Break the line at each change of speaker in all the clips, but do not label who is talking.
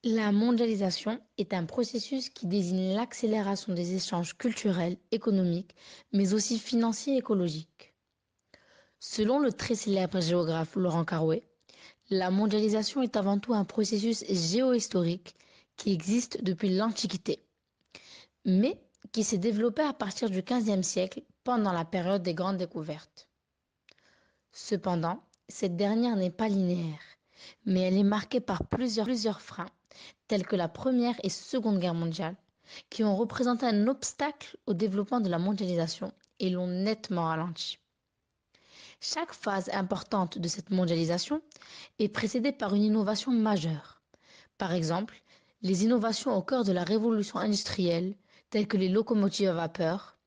La mondialisation est un processus qui désigne l'accélération des échanges culturels, économiques, mais aussi financiers et écologiques. Selon le très célèbre géographe Laurent Carouet, la mondialisation est avant tout un processus géohistorique qui existe depuis l'Antiquité, mais qui s'est développé à partir du XVe siècle pendant la période des grandes découvertes. Cependant, cette dernière n'est pas linéaire, mais elle est marquée par plusieurs freins, tels que la Première et Seconde Guerre mondiale, qui ont représenté un obstacle au développement de la mondialisation et l'ont nettement ralenti. Chaque phase importante de cette mondialisation est précédée par une innovation majeure. Par exemple, les innovations au cœur de la révolution industrielle, telles que les locomotives à vapeur,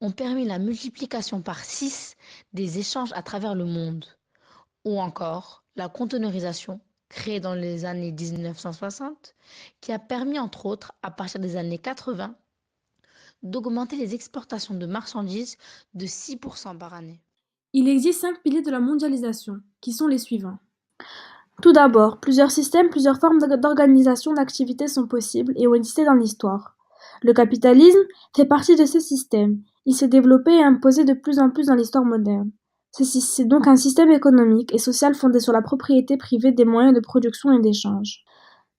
ont permis la multiplication par 6 des échanges à travers le monde, ou encore la conteneurisation, créée dans les années 1960, qui a permis entre autres, à partir des années 80, d'augmenter les exportations de marchandises de 6% par année.
Il existe 5 piliers de la mondialisation, qui sont les suivants. Tout d'abord, plusieurs systèmes, plusieurs formes d'organisation d'activités sont possibles et ont existé dans l'histoire. Le capitalisme fait partie de ces systèmes. Il s'est développé et imposé de plus en plus dans l'histoire moderne. C'est donc un système économique et social fondé sur la propriété privée des moyens de production et d'échange.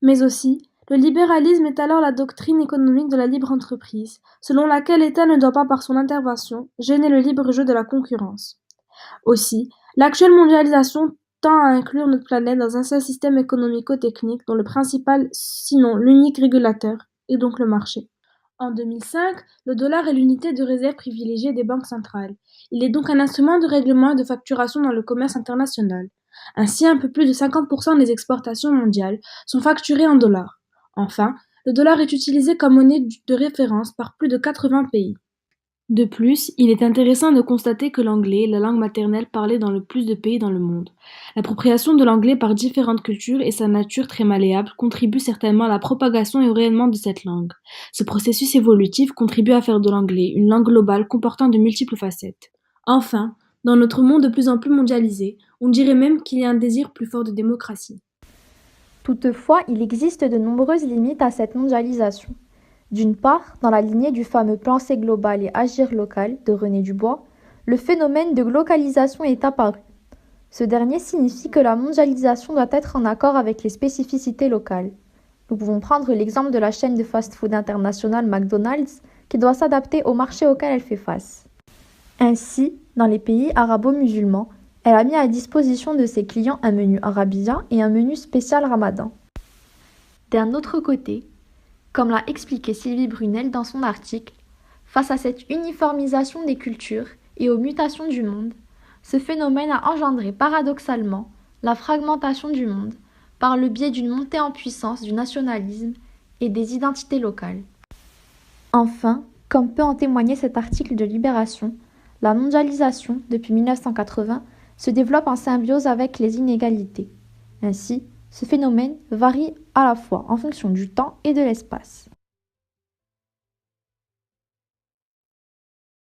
Mais aussi, le libéralisme est alors la doctrine économique de la libre entreprise, selon laquelle l'État ne doit pas, par son intervention, gêner le libre jeu de la concurrence. Aussi, l'actuelle mondialisation tend à inclure notre planète dans un seul système économico-technique dont le principal, sinon l'unique régulateur, est donc le marché. En 2005, le dollar est l'unité de réserve privilégiée des banques centrales. Il est donc un instrument de règlement et de facturation dans le commerce international. Ainsi, un peu plus de 50% des exportations mondiales sont facturées en dollars. Enfin, le dollar est utilisé comme monnaie de référence par plus de 80 pays. De plus, il est intéressant de constater que l'anglais est la langue maternelle parlée dans le plus de pays dans le monde. L'appropriation de l'anglais par différentes cultures et sa nature très malléable contribuent certainement à la propagation et au rayonnement de cette langue. Ce processus évolutif contribue à faire de l'anglais une langue globale comportant de multiples facettes. Enfin, dans notre monde de plus en plus mondialisé, on dirait même qu'il y a un désir plus fort de démocratie.
Toutefois, il existe de nombreuses limites à cette mondialisation. D'une part, dans la lignée du fameux Penser global et agir local de René Dubois, le phénomène de glocalisation est apparu. Ce dernier signifie que la mondialisation doit être en accord avec les spécificités locales. Nous pouvons prendre l'exemple de la chaîne de fast-food internationale McDonald's qui doit s'adapter au marché auquel elle fait face. Ainsi, dans les pays arabo-musulmans, elle a mis à disposition de ses clients un menu arabia et un menu spécial ramadan. D'un autre côté, comme l'a expliqué Sylvie Brunel dans son article, face à cette uniformisation des cultures et aux mutations du monde, ce phénomène a engendré paradoxalement la fragmentation du monde par le biais d'une montée en puissance du nationalisme et des identités locales. Enfin, comme peut en témoigner cet article de Libération, la mondialisation, depuis 1980, se développe en symbiose avec les inégalités. Ainsi, ce phénomène varie à la fois en fonction du temps et de l'espace.